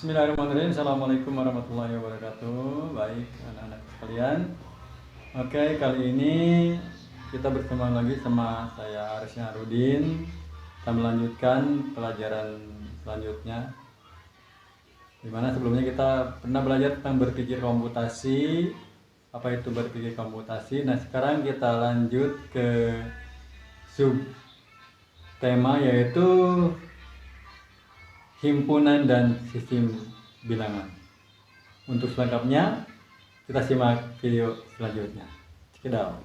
Bismillahirrahmanirrahim. Assalamualaikum warahmatullahi wabarakatuh. Baik anak-anak sekalian. Oke, kali ini kita bertemu lagi sama saya Aris Harudin. Kita melanjutkan pelajaran selanjutnya. Dimana sebelumnya kita pernah belajar tentang berpikir komputasi. Apa itu berpikir komputasi? Nah, sekarang kita lanjut ke sub tema, yaitu himpunan dan sistem bilangan. Untuk selengkapnya kita simak video selanjutnya. Check it out.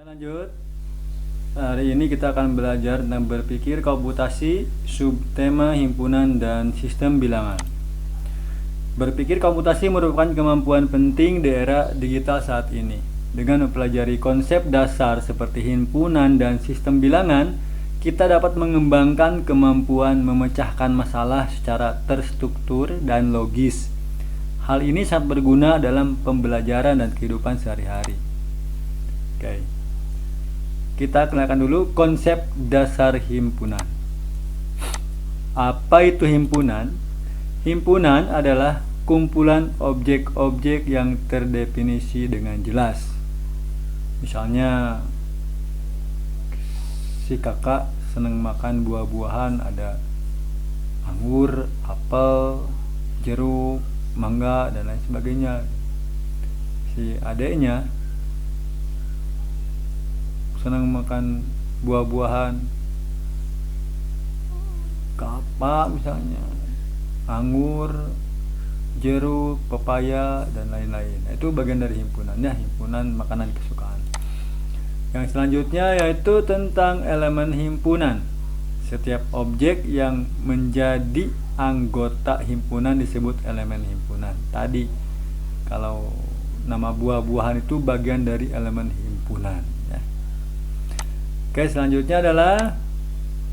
Lanjut. Hari ini kita akan belajar tentang berpikir komputasi, subtema himpunan dan sistem bilangan. Berpikir komputasi merupakan kemampuan penting di era digital saat ini. Dengan mempelajari konsep dasar seperti himpunan dan sistem bilangan, kita dapat mengembangkan kemampuan memecahkan masalah secara terstruktur dan logis. Hal ini sangat berguna dalam pembelajaran dan kehidupan sehari-hari. Oke. Kita kenalkan dulu konsep dasar himpunan. Apa itu himpunan? Himpunan adalah kumpulan objek-objek yang terdefinisi dengan jelas. Misalnya, si kakak senang makan buah-buahan, ada anggur, apel, jeruk, mangga, dan lain sebagainya. Si adeknya senang makan buah-buahan, kelapa misalnya, anggur, jeruk, pepaya, dan lain-lain. Itu bagian dari himpunannya, himpunan makanan kesukaan. Yang selanjutnya yaitu tentang elemen himpunan. Setiap objek yang menjadi anggota himpunan disebut elemen himpunan. Tadi kalau nama buah-buahan itu bagian dari elemen himpunan, ya. Oke, selanjutnya adalah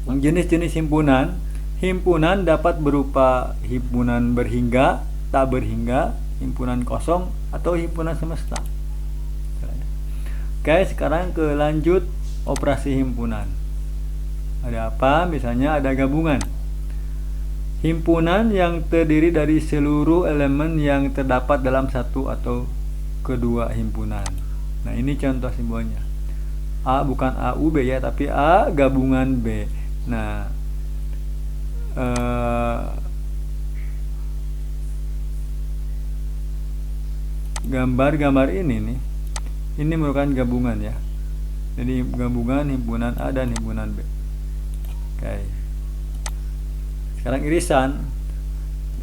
jenis-jenis himpunan. Himpunan dapat berupa himpunan berhingga, tak berhingga, himpunan kosong, atau himpunan semesta. Oke, sekarang ke lanjut operasi himpunan. Ada apa? Misalnya ada gabungan. Himpunan yang terdiri dari seluruh elemen yang terdapat dalam satu atau kedua himpunan. Nah, ini contoh simbolnya. A bukan A U B ya, tapi A gabungan B. Nah, gambar-gambar ini merupakan gabungan ya. Jadi gabungan himpunan A dan himpunan B. Oke. Sekarang irisan.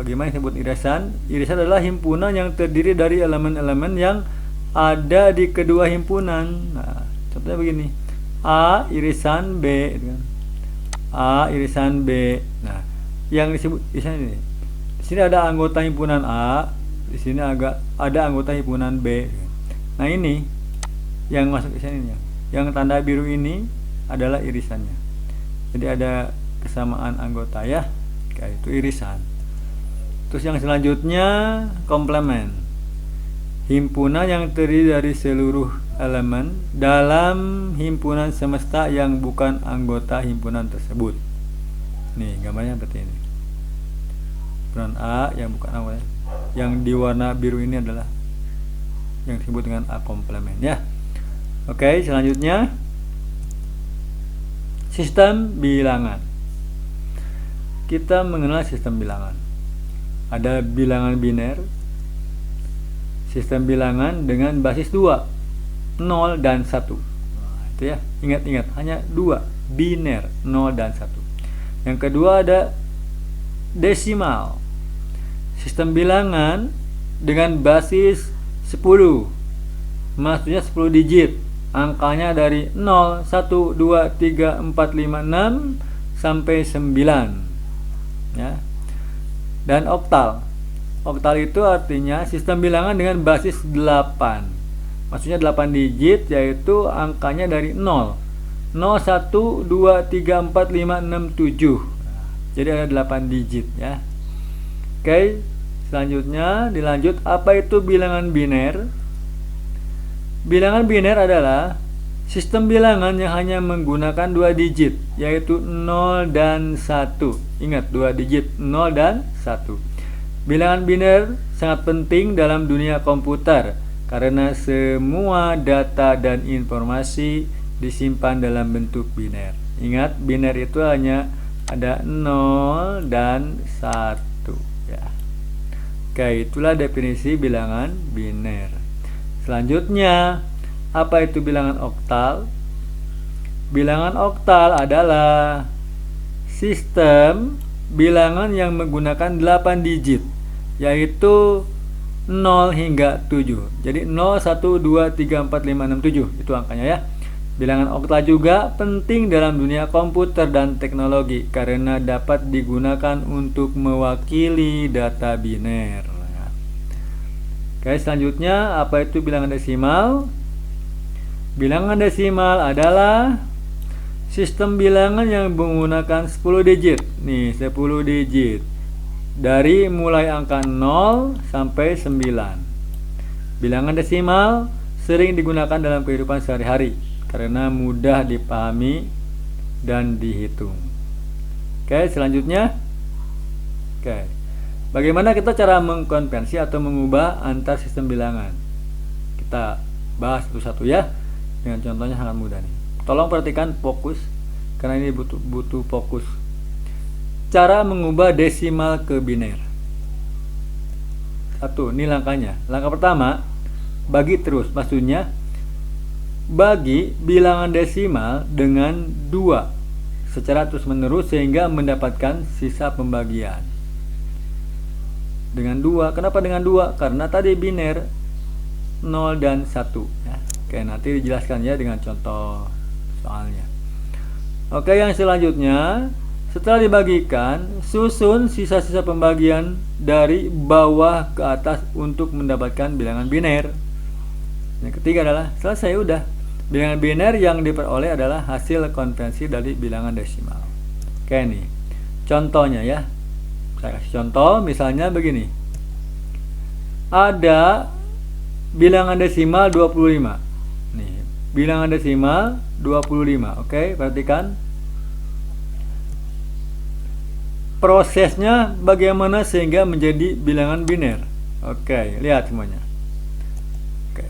Bagaimana disebut irisan? Irisan adalah himpunan yang terdiri dari elemen-elemen yang ada di kedua himpunan. Nah, contohnya begini. A irisan B, gitu kan. A irisan B. Nah, yang disebut irisan ini. Di sini ada anggota himpunan A, di sini ada anggota himpunan B. Nah, ini yang masuk irisan ini. Yang tanda biru ini adalah irisannya. Jadi ada kesamaan anggota ya. Kayak itu irisan. Terus yang selanjutnya komplement. Himpunan yang terdiri dari seluruh elemen dalam himpunan semesta yang bukan anggota himpunan tersebut. Nih, gambarnya seperti ini. Himpunan A yang bukan anggota. Yang di warna biru ini adalah yang disebut dengan A komplement ya. Oke, selanjutnya sistem bilangan. Kita mengenal sistem bilangan. Ada bilangan biner, sistem bilangan dengan basis 2, 0 dan 1. Nah, itu ya, ingat-ingat, hanya 2, biner, 0 dan 1. Yang kedua ada desimal. Sistem bilangan dengan basis 10. Maksudnya 10 digit. Angkanya dari 0, 1, 2, 3, 4, 5, 6 sampai 9. Ya. Dan oktal. Oktal itu artinya sistem bilangan dengan basis 8. Maksudnya 8 digit, yaitu angkanya dari 0. 0, 1, 2, 3, 4, 5, 6, 7. Jadi ada 8 digit ya. Oke. Selanjutnya dilanjut, apa itu bilangan biner? Bilangan biner adalah sistem bilangan yang hanya menggunakan 2 digit, yaitu 0 dan 1. Ingat, 2 digit, 0 dan 1. Bilangan biner sangat penting dalam dunia komputer karena semua data dan informasi disimpan dalam bentuk biner. Ingat, biner itu hanya ada 0 dan 1 ya. Oke, itulah definisi bilangan biner. Selanjutnya, apa itu bilangan oktal? Bilangan oktal adalah sistem bilangan yang menggunakan 8 digit, yaitu 0 hingga 7. Jadi 0, 1, 2, 3, 4, 5, 6, 7 itu angkanya ya. Bilangan oktal juga penting dalam dunia komputer dan teknologi karena dapat digunakan untuk mewakili data biner. Oke, selanjutnya apa itu bilangan desimal? Bilangan desimal adalah sistem bilangan yang menggunakan 10 digit. Nih, 10 digit. Dari mulai angka 0 sampai 9. Bilangan desimal sering digunakan dalam kehidupan sehari-hari karena mudah dipahami dan dihitung. Oke, selanjutnya. Oke. Bagaimana kita cara mengkonversi atau mengubah antar sistem bilangan? Kita bahas satu-satu ya. Dengan contohnya sangat mudah nih. Tolong perhatikan, fokus karena ini butuh fokus. Cara mengubah desimal ke biner. Satu, ini langkahnya. Langkah pertama, bagi terus. Maksudnya bagi bilangan desimal dengan 2 secara terus-menerus sehingga mendapatkan sisa pembagian. Dengan 2, kenapa dengan 2? Karena tadi biner 0 dan 1 ya. Oke, nanti dijelaskan ya dengan contoh soalnya. Oke, yang selanjutnya, setelah dibagikan, susun sisa-sisa pembagian dari bawah ke atas untuk mendapatkan bilangan biner. Yang ketiga adalah selesai, udah. Bilangan biner yang diperoleh adalah hasil konversi dari bilangan desimal. Oke nih, contohnya ya. Saya kasih contoh, misalnya begini. Ada bilangan desimal 25. Nih, bilangan desimal 25. Oke, perhatikan. Prosesnya bagaimana sehingga menjadi bilangan biner. Oke, lihat semuanya. Oke.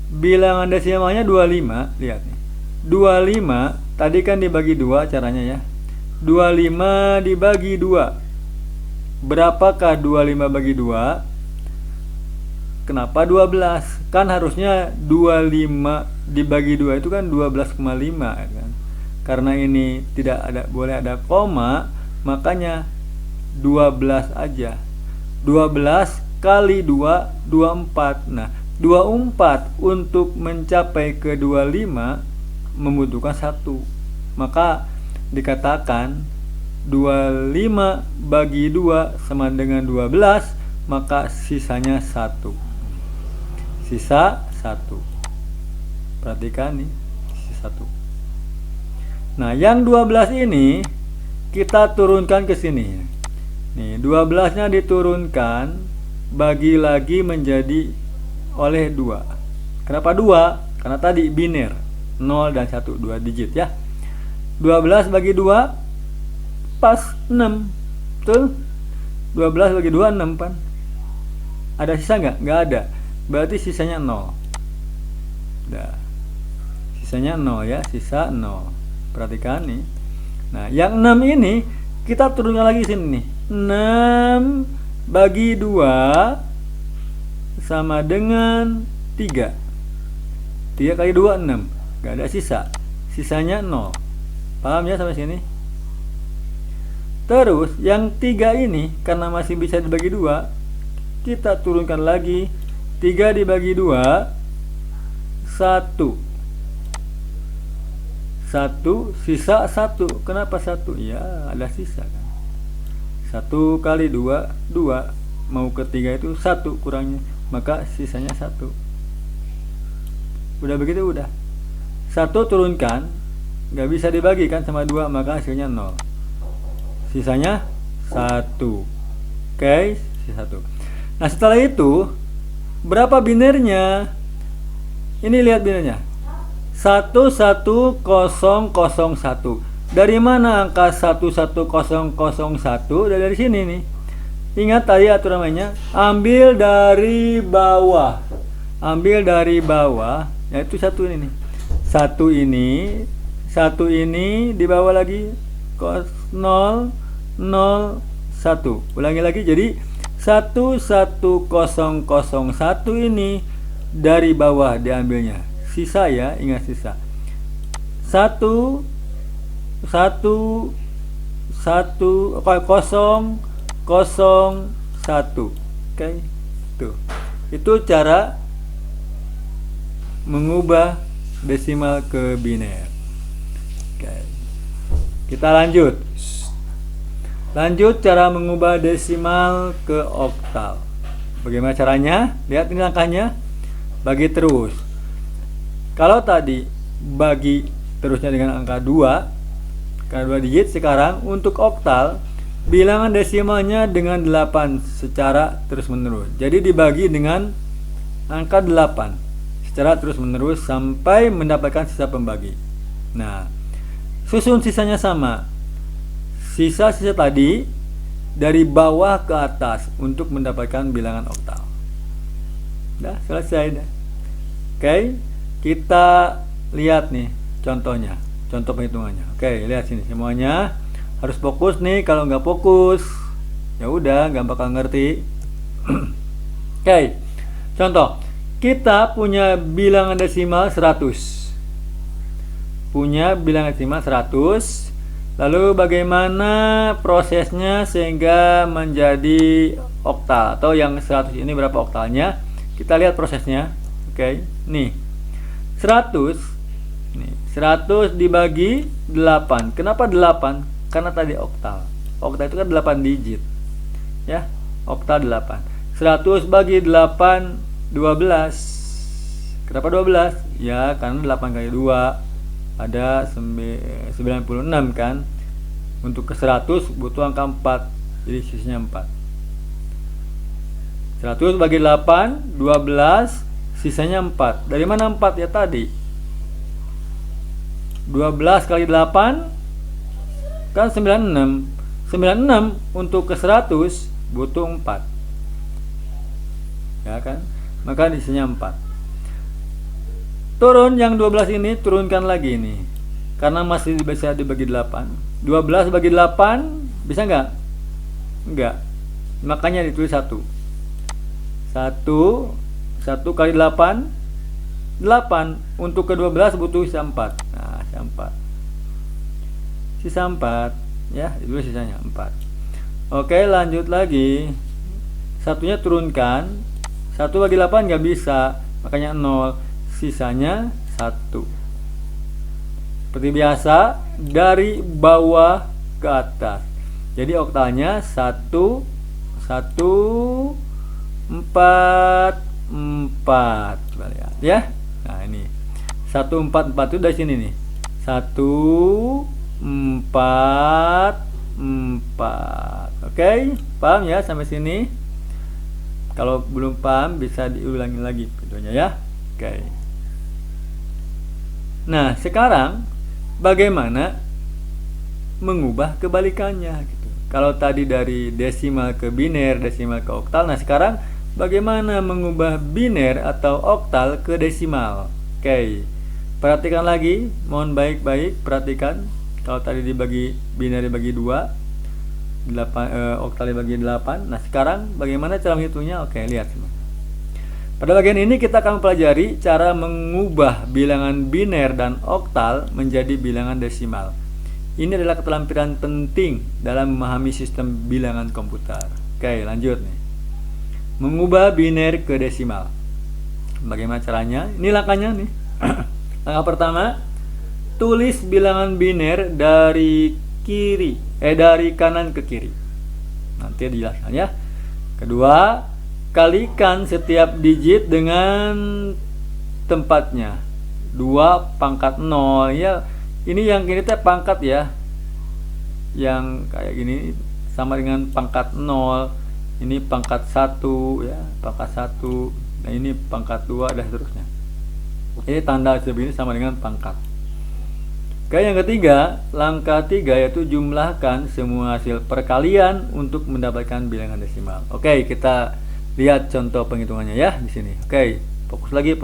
Bilangan desimalnya 25, lihat nih. 25 tadi kan dibagi 2 caranya ya. 25 dibagi 2. Berapakah 25 bagi 2? Kenapa 12? Kan harusnya 25 dibagi 2 itu kan 12,5 kan. Karena ini tidak ada, boleh ada koma, makanya 12 aja. 12 kali 2, 24. Nah, 24 untuk mencapai ke 25 membutuhkan 1. Maka dikatakan 25 bagi 2 sama dengan 12, maka sisanya 1. Sisa 1. Perhatikan nih, sisa 1. Nah, yang 12 ini kita turunkan ke sini. Nih, 12-nya diturunkan, bagi lagi menjadi oleh 2. Kenapa 2? Karena tadi biner 0 dan 1, 2 digit ya. 12 bagi 2 pas 6. Betul? 12 bagi 2 6 kan? Ada sisa nggak? Nggak ada. Berarti sisanya 0. Nah, sisanya 0 ya, sisa 0. Perhatikan nih. Nah, yang 6 ini kita turunkan lagi sini nih. 6 bagi 2 sama dengan 3. 3 kali 2 6. Nggak ada sisa. Sisanya 0. Paham ya sampai sini? Terus yang 3 ini karena masih bisa dibagi 2, kita turunkan lagi. 3 dibagi 2 1. 1 sisa 1. Kenapa 1? Ya, ada sisa kan. 1 kali 2 2. Mau ke 3 itu 1 kurangnya. Maka sisanya 1. Udah begitu udah. 1 turunkan, nggak bisa dibagi kan sama 2, maka hasilnya 0. Sisanya 1. Oke. C1. Nah, setelah itu berapa binernya? Ini lihat binernya. 11001. Dari mana angka 11001? Dari sini nih. Ingat tadi aturan mainnya, ambil dari bawah. Ambil dari bawah, yaitu satu ini nih. Satu ini di bawah lagi 001. Ulangi lagi, jadi 11001 ini dari bawah diambilnya. Sisa ya, ingat sisa. 1 1 1 0 01. Oke. Tuh. Itu cara mengubah desimal ke biner. Oke. Kita lanjut. Lanjut cara mengubah desimal ke oktal. Bagaimana caranya? Lihat ini langkahnya. Bagi terus. Kalau tadi bagi terusnya dengan angka 2, karena 2 digit, sekarang untuk oktal bilangan desimalnya dengan 8 secara terus menerus. Jadi dibagi dengan angka 8 secara terus menerus sampai mendapatkan sisa pembagi. Nah, susun sisanya sama. Sisa-sisa tadi dari bawah ke atas untuk mendapatkan bilangan oktal. Dah, selesai dah. Oke, kita lihat nih contohnya, contoh perhitungannya. Oke, lihat sini semuanya. Harus fokus nih, kalau nggak fokus ya udah nggak bakal ngerti. Oke, contoh, kita punya bilangan desimal 100. Punya bilangan desimal 100. Lalu bagaimana prosesnya sehingga menjadi oktal, atau yang 100 ini berapa oktalnya? Kita lihat prosesnya. Oke, nih 100 nih, 100 dibagi 8. Kenapa 8? Karena tadi oktal. Oktal itu kan 8 digit. Ya, oktal 8. 100 bagi 8 12. Kenapa 12? Ya, karena 8 kali 2 ada 96 kan. Untuk ke 100 butuh angka 4. Jadi sisanya 4. 100 bagi 8 12, sisanya 4. Dari mana 4 ya tadi? 12 kali 8 kan 96. 96 untuk ke 100 butuh 4. Ya kan? Maka isinya 4. Turun yang 12 ini, turunkan lagi ini. Karena masih bisa dibagi 8. 12 bagi 8 bisa nggak? Enggak. Makanya ditulis 1. 1 kali 8 8. Untuk ke 12 butuh sisa 4. Nah, sisa 4. Sisa 4 ya, itu sisanya 4. Oke, lanjut lagi. Satunya turunkan. 1 bagi 8 nggak bisa, makanya 0. Sisanya 1. Seperti biasa, dari bawah ke atas. Jadi oktalnya 1 1 4 4. Coba lihat ya. Nah, ini 144 itu dari sini nih. 1 4 4. Oke, paham ya sampai sini? Kalau belum paham bisa diulangi lagi videonya ya. Oke. Nah, sekarang bagaimana mengubah kebalikannya gitu. Kalau tadi dari desimal ke biner, desimal ke oktal, nah sekarang bagaimana mengubah biner atau oktal ke desimal? Oke. Perhatikan lagi, mohon baik-baik perhatikan. Kalau tadi dibagi biner dibagi 2, oktal dibagi 8. Nah, sekarang bagaimana cara menghitungnya? Oke, lihat. Pada bagian ini kita akan mempelajari cara mengubah bilangan biner dan oktal menjadi bilangan desimal. Ini adalah keterampilan penting dalam memahami sistem bilangan komputer. Oke, lanjut nih. Mengubah biner ke desimal. Bagaimana caranya? Ini langkahnya nih. Langkah pertama, tulis bilangan biner dari kanan ke kiri. Nanti dijelaskan ya. Kedua, kalikan setiap digit dengan tempatnya. 2 pangkat 0 ya. Ini yang ini teh pangkat ya. Yang kayak gini sama dengan pangkat 0. Ini pangkat 1 ya, pangkat 1. Nah, ini pangkat 2 dan seterusnya. Ini tanda seperti ini sama dengan pangkat. Oke, yang ketiga, langkah 3 yaitu jumlahkan semua hasil perkalian untuk mendapatkan bilangan desimal. Oke, kita lihat contoh penghitungannya ya di sini. Oke, fokus lagi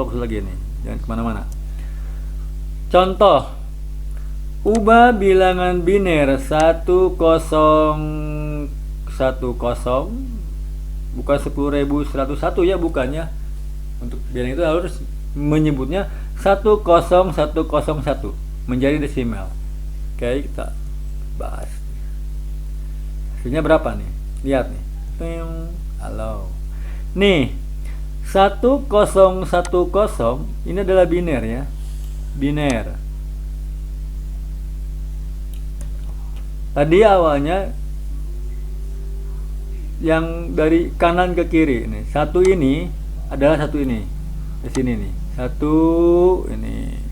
ini. Jangan kemana-mana. Contoh, ubah bilangan biner 1010, bukan 10.101 ya, bukannya. Untuk bilangan itu harus menyebutnya 10101 menjadi desimal. Oke, kita bahas. Hasilnya berapa nih? Lihat nih. Halo. Nih, 1010 ini adalah biner ya. Biner. Tadi awalnya yang dari kanan ke kiri nih. Satu ini adalah satu ini. Di sini nih. Satu ini.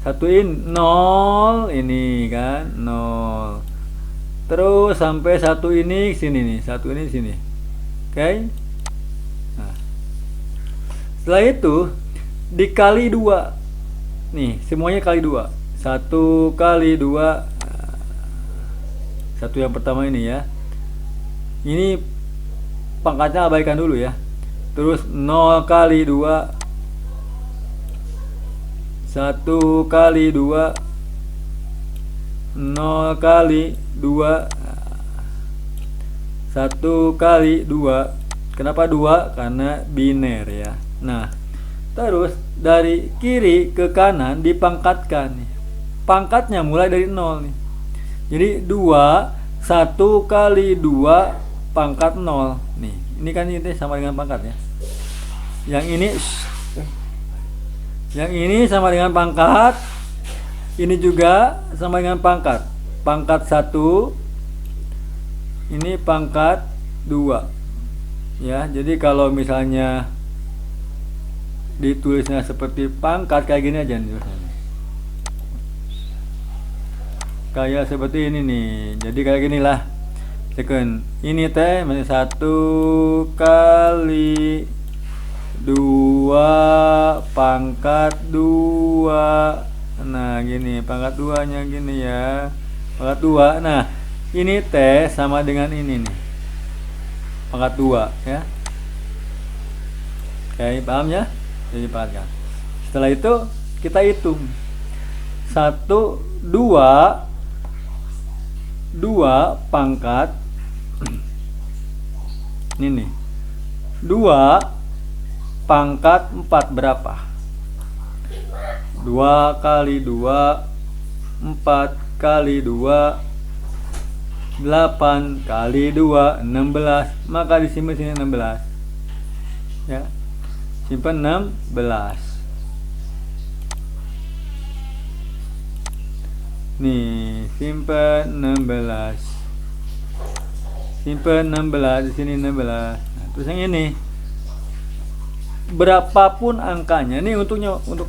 Satuin 0 ini kan, 0. Terus sampai satu ini sini nih, satu ini sini. Oke. Nah. Setelah itu dikali 2. Nih, semuanya kali 2. 1 kali 2. Satu yang pertama ini ya. Ini pangkatnya abaikan dulu ya. Terus 0 kali 2. 1 kali 2. 0 kali 2. 1 kali 2. Kenapa 2? Karena biner ya. Nah, terus dari kiri ke kanan dipangkatkan nih. Pangkatnya mulai dari 0 nih. Jadi 2, 1 kali 2 pangkat 0. Nih, ini kan ini sama dengan pangkat ya. Yang ini sama dengan pangkat. Ini juga sama dengan pangkat. Pangkat 1. Ini pangkat 2. Ya, jadi kalau misalnya ditulisnya seperti pangkat kayak gini aja nih. Kayak seperti ini nih. Jadi kayak ginilah. Second. Ini teh masih 1 kali 2 pangkat 2. Nah, gini pangkat 2-nya gini ya. Pangkat 2. Nah, ini T sama dengan ini nih. Pangkat 2 ya. Oke, paham ya? Jadi pangkat. Setelah itu kita hitung. 1 2 pangkat ini nih. 2 pangkat 4 berapa? 2 kali 2 4 kali 2 8 kali 2 16. Maka disimpan sini 16 ya. Simpan 16. Nih, simpan 16. Simpan 16 di sini 16. Nah, terus yang ini berapapun angkanya, ini untuk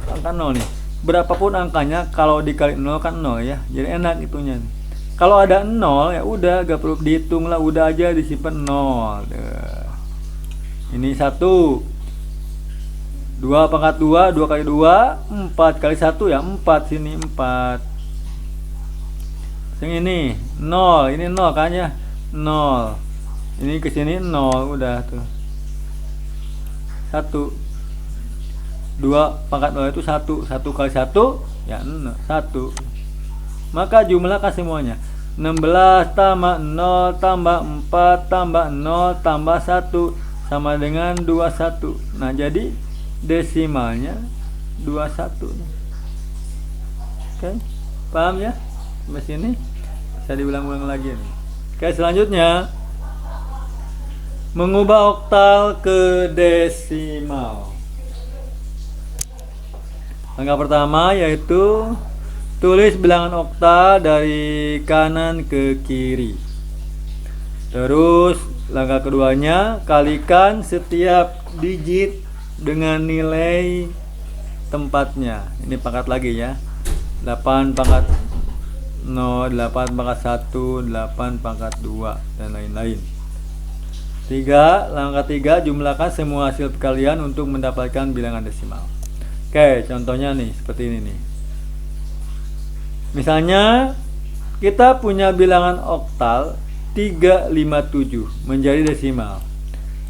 angka 0 nih. Berapapun angkanya kalau dikali 0 kan 0 ya. Jadi enak itunya. Kalau ada 0 ya udah gak perlu dihitung lah, udah aja disimpan 0. Ini 1. 2 pangkat 2, 2 kali 2, 4 kali 1 ya 4 sini 4. Yang ini 0, ini 0 kan ya. 0. Ini ke sini 0 udah tuh. 1. 2 pangkat 0 itu 1. 1 kali 1 ya 1. Maka jumlahkan semuanya. 16 tambah 0 tambah 4 tambah 0 tambah 1 sama dengan 21. Nah, jadi desimalnya 21. Oke, paham ya? Sampai sini bisa diulang-ulang lagi nih. Oke, selanjutnya mengubah oktal ke desimal. Langkah pertama yaitu tulis bilangan oktal dari kanan ke kiri. Terus langkah keduanya kalikan setiap digit dengan nilai tempatnya. Ini pangkat lagi ya. 8 pangkat 0, 8 pangkat 1, 8 pangkat 2 dan lain-lain. Langkah 3, jumlahkan semua hasil perkalian untuk mendapatkan bilangan desimal. Oke, contohnya nih seperti ini nih. Misalnya kita punya bilangan oktal 357 menjadi desimal.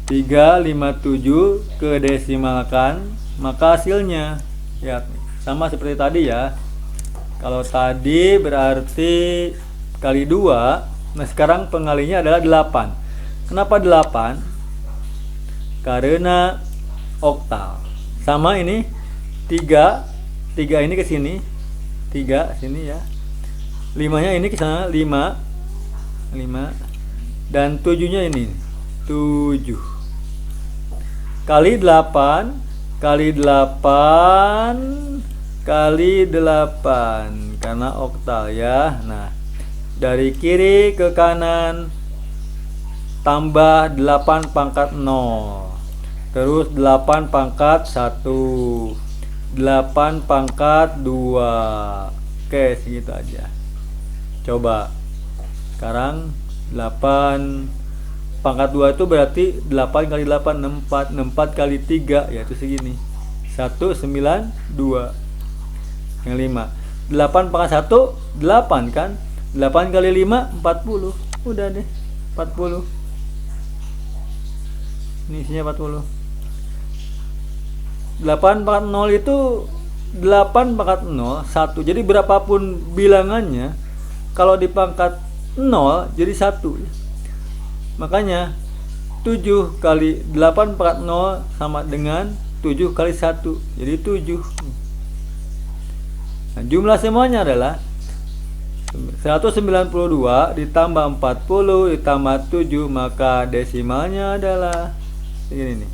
357 ke desimalkan, maka hasilnya ya sama seperti tadi ya. Kalau tadi berarti kali 2, nah sekarang pengalinya adalah 8. Kenapa 8? Karena oktal. Sama ini 3 ini ke sini, 3 sini ya. 5-nya ini ke sana, 5 dan 7-nya ini 7 kali 8 karena oktal ya. Nah, dari kiri ke kanan tambah 8 pangkat 0, terus 8 pangkat 1, 8 pangkat 2. Oke, segitu aja. Coba sekarang 8 pangkat 2 itu berarti 8 kali 8 64 kali 3 yaitu segini 192. Yang 5 8 pangkat 1 8 kan, 8 kali 5 40. Udah deh 40. Ini isinya 40. 8 pangkat 0 itu 8 pangkat 0 1. Jadi berapapun bilangannya, kalau dipangkat 0 jadi 1. Makanya 7 kali 8 pangkat 0 sama dengan 7 kali 1. Jadi 7. Nah, jumlah semuanya adalah 192 ditambah 40 ditambah 7, maka desimalnya adalah ini nih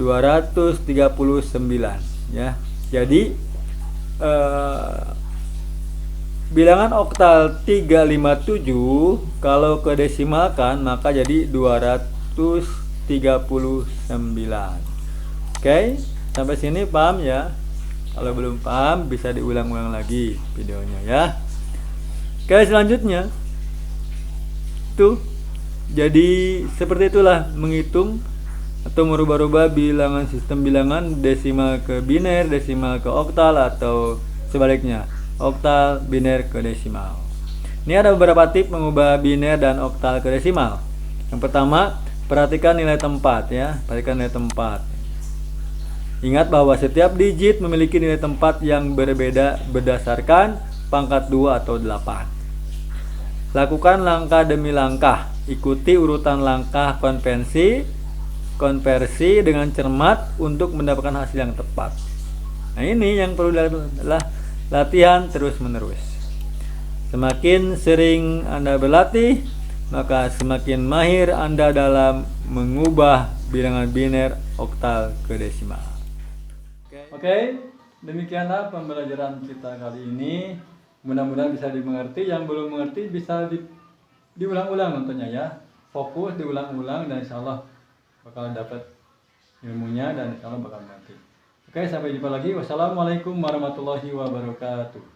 239 ya. Jadi bilangan oktal 357 kalau ke desimalkan maka jadi 239. Oke, sampai sini paham ya? Kalau belum paham bisa diulang-ulang lagi videonya ya. Oke, selanjutnya tuh. Jadi seperti itulah menghitung atau merubah-rubah bilangan, sistem bilangan desimal ke biner, desimal ke oktal, atau sebaliknya oktal biner ke desimal. Ini ada beberapa tips mengubah biner dan oktal ke desimal. Yang pertama, perhatikan nilai tempat ya, perhatikan nilai tempat. Ingat bahwa setiap digit memiliki nilai tempat yang berbeda berdasarkan pangkat 2 atau 8. Lakukan langkah demi langkah, ikuti urutan langkah konversi dengan cermat untuk mendapatkan hasil yang tepat. Nah, ini yang perlu adalah latihan terus-menerus. Semakin sering Anda berlatih, maka semakin mahir Anda dalam mengubah bilangan biner, oktal ke desimal. Oke, demikianlah pembelajaran kita kali ini. Mudah-mudahan bisa dimengerti. Yang belum mengerti bisa diulang-ulang nontonnya ya. Fokus diulang-ulang dan insyaallah bakal dapat ilmunya dan insyaallah bakal mengerti. Oke, sampai jumpa lagi. Wassalamualaikum warahmatullahi wabarakatuh.